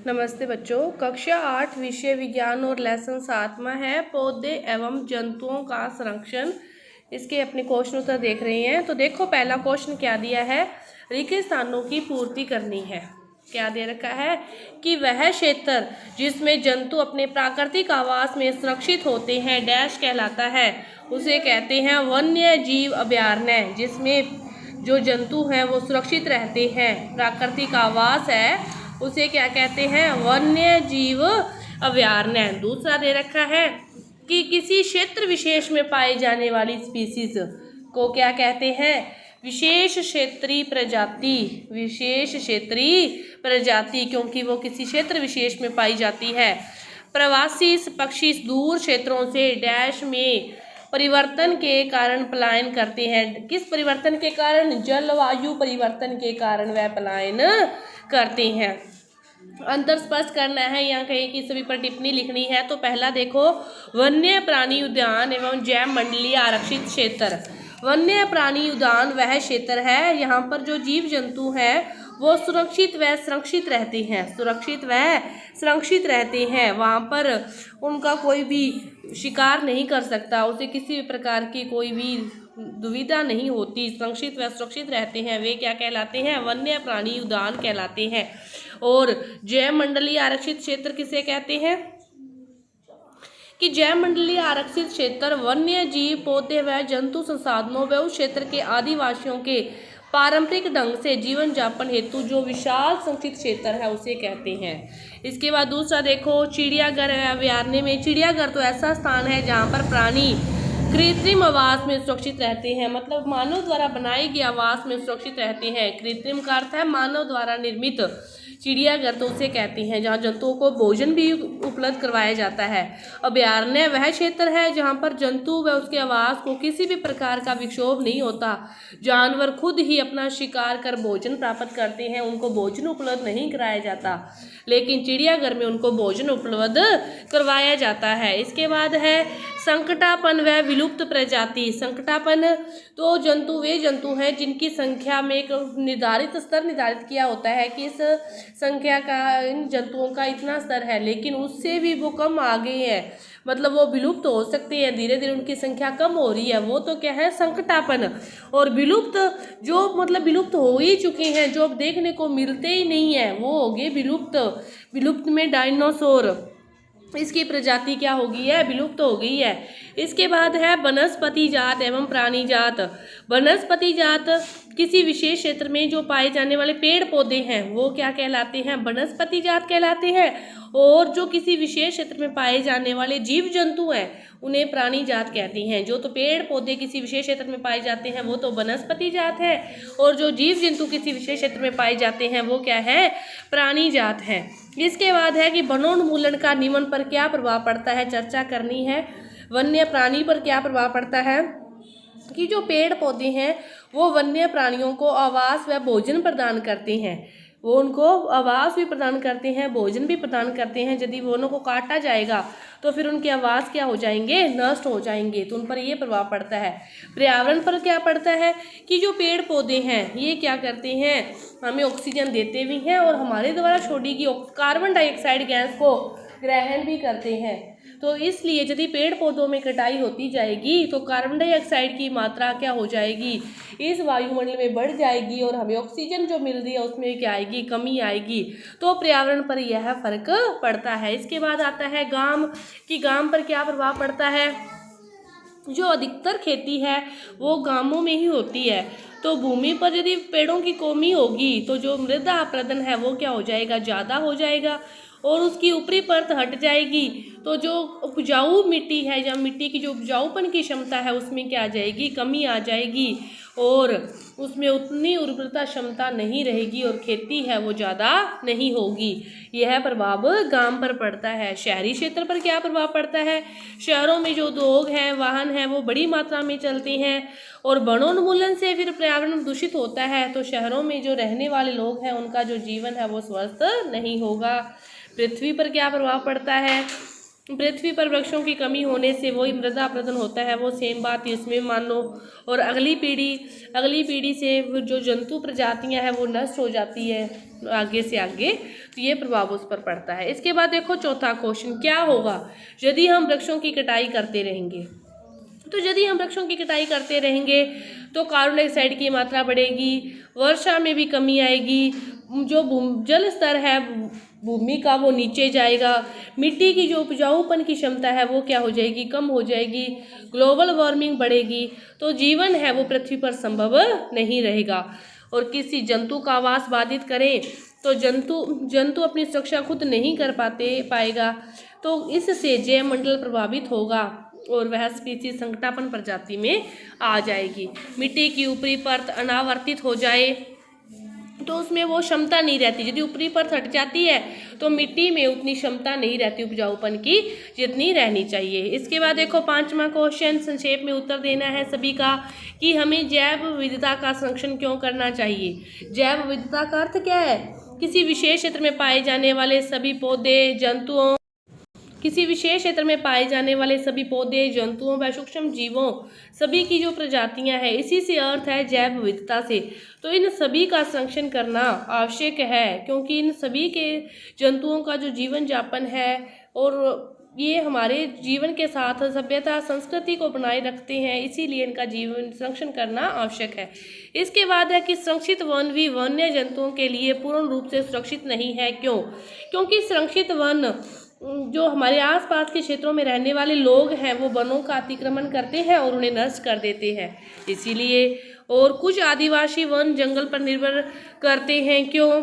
नमस्ते बच्चों। कक्षा 8 विषय विज्ञान और लेसन 7वां है पौधे एवं जंतुओं का संरक्षण। इसके अपने क्वेश्चन उत्तर देख रहे हैं। तो देखो पहला क्वेश्चन क्या दिया है, रिक्त स्थानों की पूर्ति करनी है। क्या दे रखा है कि वह क्षेत्र जिसमें जंतु अपने प्राकृतिक आवास में सुरक्षित होते हैं डैश कहलाता है, उसे कहते हैं वन्य जीव अभयारण्य। जिसमें जो जंतु हैं वो सुरक्षित रहते हैं, प्राकृतिक आवास है, उसे क्या कहते हैं, वन्य जीव अभयारण्य। दूसरा दे रखा है कि किसी क्षेत्र विशेष में पाई जाने वाली स्पीसीज को क्या कहते हैं, विशेष क्षेत्रीय प्रजाति। विशेष क्षेत्रीय प्रजाति क्योंकि वो किसी क्षेत्र विशेष में पाई जाती है। प्रवासी पक्षी दूर क्षेत्रों से डैश में परिवर्तन के कारण पलायन करते हैं। किस परिवर्तन के कारण, जलवायु परिवर्तन के कारण वह पलायन करते हैं। अंतर स्पष्ट करना है, यहाँ कहीं की सभी पर टिप्पणी लिखनी है। तो पहला देखो, वन्य प्राणी उद्यान एवं जैव मंडलीय आरक्षित क्षेत्र। वन्य प्राणी उद्यान वह क्षेत्र है यहाँ पर जो जीव जंतु हैं वो सुरक्षित व संरक्षित रहते हैं। सुरक्षित व संरक्षित रहते हैं, वहाँ पर उनका कोई भी शिकार नहीं कर सकता, उसे किसी भी प्रकार की कोई भी दुविधा नहीं होती, संरक्षित व सुरक्षित रहते हैं, वे क्या कहलाते हैं, वन्य प्राणी उद्यान कहलाते हैं। और जैव मंडलीय आरक्षित क्षेत्र किसे कहते हैं कि जैव मंडलीय आरक्षित क्षेत्र वन्य जीव पौधे व जंतु संसाधनों व उस क्षेत्र के आदिवासियों के पारंपरिक ढंग से जीवन यापन हेतु जो विशाल संरक्षित क्षेत्र है उसे कहते हैं। इसके बाद दूसरा देखो, चिड़ियाघर अभयारण्य में। चिड़ियाघर तो ऐसा स्थान है जहाँ पर प्राणी कृत्रिम आवास में सुरक्षित रहते हैं, मतलब मानव द्वारा बनाए गए आवास में सुरक्षित रहते हैं। कृत्रिम का अर्थ है मानव द्वारा निर्मित। चिड़ियाघर तो उसे कहते हैं जहाँ जंतुओं को भोजन भी उपलब्ध करवाया जाता है। अभयारण्य वह क्षेत्र है जहाँ पर जंतु व उसके आवास को किसी भी प्रकार का विक्षोभ नहीं होता। जानवर खुद ही अपना शिकार कर भोजन प्राप्त करते हैं, उनको भोजन उपलब्ध नहीं कराया जाता, लेकिन चिड़ियाघर में उनको भोजन उपलब्ध करवाया जाता है। इसके बाद है संकटापन व विलुप्त प्रजाति। संकटापन तो जंतु वे जंतु हैं जिनकी संख्या में एक निर्धारित स्तर निर्धारित किया होता है कि इस संख्या का, इन जंतुओं का इतना स्तर है, लेकिन उससे भी वो कम आ गए हैं, मतलब वो विलुप्त हो सकते हैं, धीरे धीरे उनकी संख्या कम हो रही है, वो तो क्या है, संकटापन। और विलुप्त जो मतलब विलुप्त हो ही चुके हैं, जो अब देखने को मिलते ही नहीं है, वो हो गए विलुप्त। विलुप्त में डायनासोर, इसकी प्रजाति क्या हो गई है, विलुप्त हो गई है। इसके बाद है वनस्पति जात एवं प्राणी जात। वनस्पति जात किसी विशेष क्षेत्र में जो पाए जाने वाले पेड़ पौधे हैं वो क्या कहलाते हैं, वनस्पति जात कहलाते हैं। और जो किसी विशेष क्षेत्र में पाए जाने वाले जीव जंतु हैं उन्हें प्राणी जात कहते हैं। जो तो पेड़ पौधे किसी विशेष क्षेत्र में पाए जाते हैं वो तो वनस्पति जात है, और जो जीव जंतु किसी विशेष क्षेत्र में पाए जाते हैं वो क्या है, प्राणी जात है। इसके बाद है कि वनोन्मूलन का नियमन पर क्या प्रभाव पड़ता है, चर्चा करनी है। वन्य प्राणी पर क्या प्रभाव पड़ता है कि जो पेड़ पौधे हैं वो वन्य प्राणियों को आवास व भोजन प्रदान करते हैं। वो उनको आवास भी प्रदान करते हैं, भोजन भी प्रदान करते हैं। यदि वनों को काटा जाएगा तो फिर उनके आवास क्या हो जाएंगे, नष्ट हो जाएंगे, तो उन पर ये प्रभाव पड़ता है। पर्यावरण पर क्या पड़ता है कि जो पेड़ पौधे हैं ये क्या करते हैं, हमें ऑक्सीजन देते भी हैं और हमारे द्वारा छोड़ी गई कार्बन डाइऑक्साइड गैस को ग्रहण भी करते हैं। तो इसलिए यदि पेड़ पौधों में कटाई होती जाएगी तो कार्बन डाइऑक्साइड की मात्रा क्या हो जाएगी, इस वायुमंडल में बढ़ जाएगी और हमें ऑक्सीजन जो मिल रही है उसमें क्या आएगी, कमी आएगी। तो पर्यावरण पर यह फर्क पड़ता है। इसके बाद आता है गांव कि गांव पर क्या प्रभाव पड़ता है। जो अधिकतर खेती है वो गांवों में ही होती है, तो भूमि पर यदि पेड़ों की कमी होगी तो जो मृदा अपरदन है वो क्या हो जाएगा, ज़्यादा हो जाएगा और उसकी ऊपरी परत हट जाएगी। तो जो उपजाऊ मिट्टी है या मिट्टी की जो उपजाऊपन की क्षमता है उसमें क्या आ जाएगी, कमी आ जाएगी और उसमें उतनी उर्वरता क्षमता नहीं रहेगी और खेती है वो ज़्यादा नहीं होगी। यह प्रभाव गांव पर पड़ता है। शहरी क्षेत्र पर क्या प्रभाव पड़ता है, शहरों में जो उद्योग हैं, वाहन हैं वो बड़ी मात्रा में चलते हैं और वनोन्मूलन से फिर पर्यावरण दूषित होता है। तो शहरों में जो रहने वाले लोग हैं उनका जो जीवन है वो स्वस्थ नहीं होगा। पृथ्वी पर क्या प्रभाव पड़ता है पृथ्वी पर वृक्षों की कमी होने से वही मृदा अपरदन होता है, वो सेम बात इसमें मान लो। और अगली पीढ़ी से जो जंतु प्रजातियां हैं वो नष्ट हो जाती है आगे से आगे, तो ये प्रभाव उस पर पड़ता है। इसके बाद देखो चौथा क्वेश्चन, क्या होगा यदि हम वृक्षों की कटाई करते रहेंगे। तो यदि हम वृक्षों की कटाई करते रहेंगे तो कार्बन डाइऑक्साइड की मात्रा बढ़ेगी, वर्षा में भी कमी आएगी, जो जल स्तर है भूमि का वो नीचे जाएगा, मिट्टी की जो उपजाऊपन की क्षमता है वो क्या हो जाएगी, कम हो जाएगी, ग्लोबल वार्मिंग बढ़ेगी, तो जीवन है वो पृथ्वी पर संभव नहीं रहेगा। और किसी जंतु का आवास बाधित करें तो जंतु अपनी सुरक्षा खुद नहीं कर पाएगा, तो इससे जैव मंडल प्रभावित होगा और वह स्पीसीज संकटापन प्रजाति में आ जाएगी। मिट्टी की ऊपरी परत अनावर्तित हो जाए तो उसमें वो क्षमता नहीं रहती, यदि ऊपरी परत हट जाती है तो मिट्टी में उतनी क्षमता नहीं रहती उपजाऊपन की जितनी रहनी चाहिए। इसके बाद देखो पांचवा क्वेश्चन, संक्षेप में उत्तर देना है सभी का कि हमें जैव विविधता का संरक्षण क्यों करना चाहिए। जैव विविधता का अर्थ क्या है, किसी विशेष क्षेत्र में पाए जाने वाले सभी पौधे जंतुओं व सूक्ष्म जीवों सभी की जो प्रजातियां हैं, इसी से अर्थ है जैव विविधता से। तो इन सभी का संरक्षण करना आवश्यक है, क्योंकि इन सभी के जंतुओं का जो जीवन यापन है और ये हमारे जीवन के साथ सभ्यता संस्कृति को बनाए रखते हैं, इसीलिए इनका जीवन संरक्षण करना आवश्यक है। इसके बाद है कि संरक्षित वन भी वन्य जंतुओं के लिए पूर्ण रूप से सुरक्षित नहीं है। क्यों? क्योंकि संरक्षित वन जो हमारे आसपास के क्षेत्रों में रहने वाले लोग हैं वो वनों का अतिक्रमण करते हैं और उन्हें नष्ट कर देते हैं, इसीलिए। और कुछ आदिवासी वन जंगल पर निर्भर करते हैं। क्यों?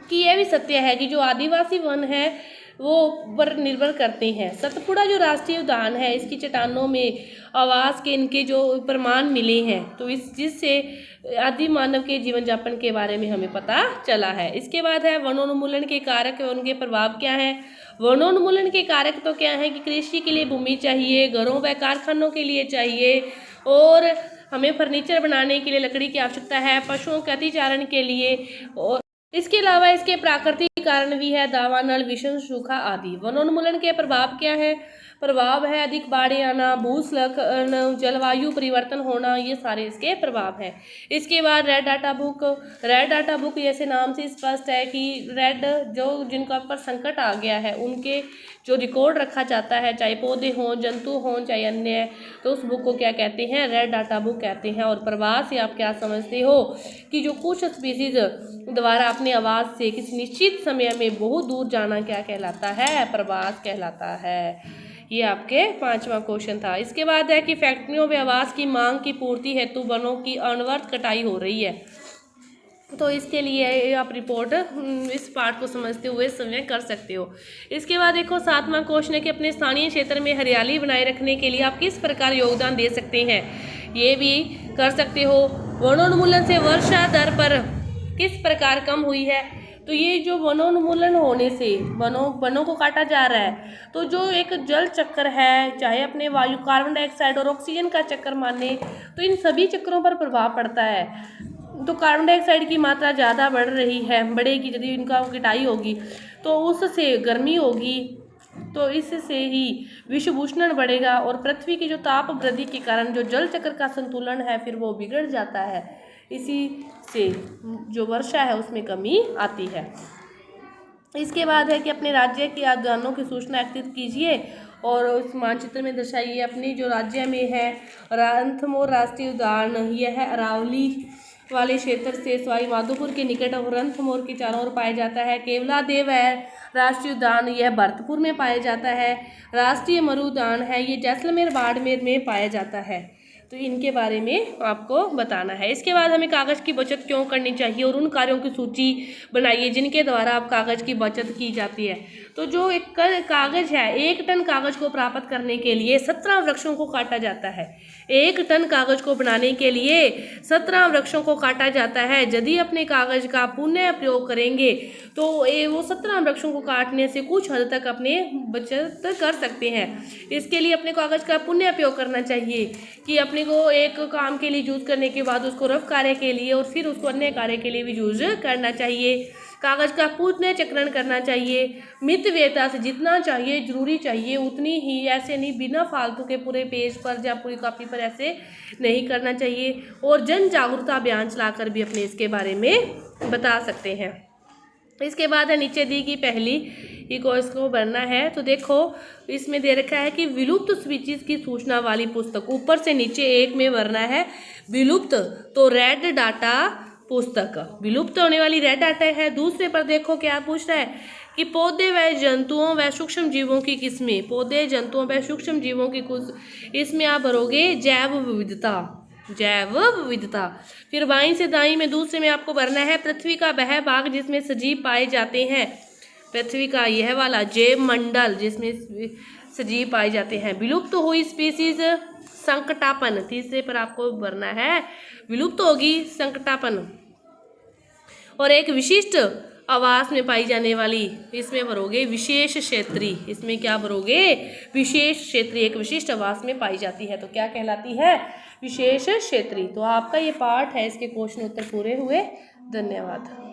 कि यह भी सत्य है कि जो आदिवासी वन है वो पर निर्भर करते हैं। सतपुड़ा जो राष्ट्रीय उद्यान है, इसकी चट्टानों में आवास के इनके जो प्रमाण मिले हैं, तो जिससे आदि मानव के जीवन यापन के बारे में हमें पता चला है। इसके बाद है वनोन्मूलन के कारक और उनके प्रभाव क्या है। वनोन्मूलन के कारक तो क्या है कि कृषि के लिए भूमि चाहिए, घरों व कारखानों के लिए चाहिए, और हमें फर्नीचर बनाने के लिए लकड़ी की आवश्यकता है, पशुओं के अतिचारण के लिए, और इसके अलावा इसके प्राकृतिक कारण भी है, दावानल, भीषण सूखा आदि। वनोन्मूलन के प्रभाव क्या है? प्रभाव है अधिक बाढ़ आना, भूस्खलन, जलवायु परिवर्तन होना, ये सारे इसके प्रभाव हैं। इसके बाद रेड डाटा बुक जैसे नाम से स्पष्ट है कि रेड जो जिनका पर संकट आ गया है उनके जो रिकॉर्ड रखा जाता है, चाहे पौधे हों, जंतु हों, चाहे अन्य, तो उस बुक को क्या कहते हैं? रेड डाटा बुक कहते हैं। और प्रवास से आप क्या समझते हो कि जो कुछ स्पीसीज द्वारा अपने आवास से किसी निश्चित समय में बहुत दूर जाना क्या कहलाता है? प्रवास कहलाता है। ये आपके पांचवा क्वेश्चन था। इसके बाद है कि फैक्ट्रियों व आवास की मांग की पूर्ति हेतु वनों की अनवरत कटाई हो रही है, तो इसके लिए आप रिपोर्ट इस पार्ट को समझते हुए समय कर सकते हो। इसके बाद देखो सातवां क्वेश्चन है कि अपने स्थानीय क्षेत्र में हरियाली बनाए रखने के लिए आप किस प्रकार योगदान दे सकते हैं, ये भी कर सकते हो। वनोन्मूलन से वर्षा दर पर किस प्रकार कम हुई है, तो ये जो वनोन्मूलन होने से वनों को काटा जा रहा है, तो जो एक जल चक्र है, चाहे अपने वायु कार्बन डाइऑक्साइड और ऑक्सीजन का चक्कर माने, तो इन सभी चक्रों पर प्रभाव पड़ता है। तो कार्बन डाइऑक्साइड की मात्रा ज़्यादा बढ़ेगी यदि इनका कटाई होगी, तो उससे गर्मी होगी, तो इससे ही विषुभूषण बढ़ेगा और पृथ्वी की जो ताप वृद्धि के कारण जो जल चक्र का संतुलन है फिर वो बिगड़ जाता है, इसी से जो वर्षा है उसमें कमी आती है। इसके बाद है कि अपने राज्य के उद्यानों की सूचना एकत्रित कीजिए और उस मानचित्र में दर्शाइए। अपने जो राज्य में है रणथंभौर राष्ट्रीय उद्यान, यह है अरावली वाले क्षेत्र से सवाई माधोपुर के निकट और रणथंभौर के चारों ओर पाया जाता है। केवलादेव है राष्ट्रीय उद्यान, यह भरतपुर में पाया जाता है। राष्ट्रीय मरु उद्यान है, ये जैसलमेर बाड़मेर में पाया जाता है। तो इनके बारे में आपको बताना है। इसके बाद हमें कागज़ की बचत क्यों करनी चाहिए और उन कार्यों की सूची बनाइए जिनके द्वारा आप कागज़ की बचत की जाती है। तो जो एक कागज़ है, 1 टन कागज़ को प्राप्त करने के लिए 17 वृक्षों को काटा जाता है। 1 टन कागज़ को बनाने के लिए 17 वृक्षों को काटा जाता है। यदि अपने कागज़ का पुनः प्रयोग करेंगे तो वो 17 वृक्षों को काटने से कुछ हद तक अपने बचत कर सकते हैं। इसके लिए अपने कागज़ का पुनः प्रयोग करना चाहिए कि अपने को एक काम के लिए यूज़ करने के बाद उसको रफ कार्य के लिए और फिर उसको अन्य कार्य के लिए भी यूज़ करना चाहिए। कागज का पुनर्चक्रण करना चाहिए, मितव्ययता से जितना चाहिए जरूरी चाहिए उतनी ही, ऐसे नहीं बिना फालतू के पूरे पेज पर या पूरी कॉपी पर ऐसे नहीं करना चाहिए। और जन जागरूकता अभियान चलाकर भी अपने इसके बारे में बता सकते हैं। इसके बाद है नीचे दी गई पहली कोर्स को भरना है। तो देखो इसमें दे रखा है कि विलुप्त स्पीशीज की सूचना वाली पुस्तक, ऊपर से नीचे एक में भरना है विलुप्त, तो रेड डाटा पुस्तक विलुप्त होने वाली रेड डाटा है। दूसरे पर देखो क्या पूछ रहा है कि पौधे व जंतुओं व सूक्ष्म जीवों की किस्में, पौधे जंतुओं व सूक्ष्म जीवों की कुछ, इसमें आप भरोगे जैव विविधता, जैव विविधता। फिर बाईं से दाईं में दूसरे में आपको भरना है पृथ्वी का वह भाग जिसमें सजीव पाए जाते हैं, पृथ्वी का यह वाला जैव मंडल जिसमें सजीव पाए जाते हैं। विलुप्त हुई स्पीसीज संकटापन, तीसरे पर आपको भरना है विलुप्त होगी संकटापन। और एक विशिष्ट आवास में पाई जाने वाली, इसमें भरोगे विशेष क्षेत्रीय, इसमें क्या भरोगे विशेष क्षेत्रीय, एक विशिष्ट आवास में पाई जाती है तो क्या कहलाती है विशेष क्षेत्रीय। तो आपका ये पार्ट है, इसके क्वेश्चन उत्तर पूरे हुए। धन्यवाद।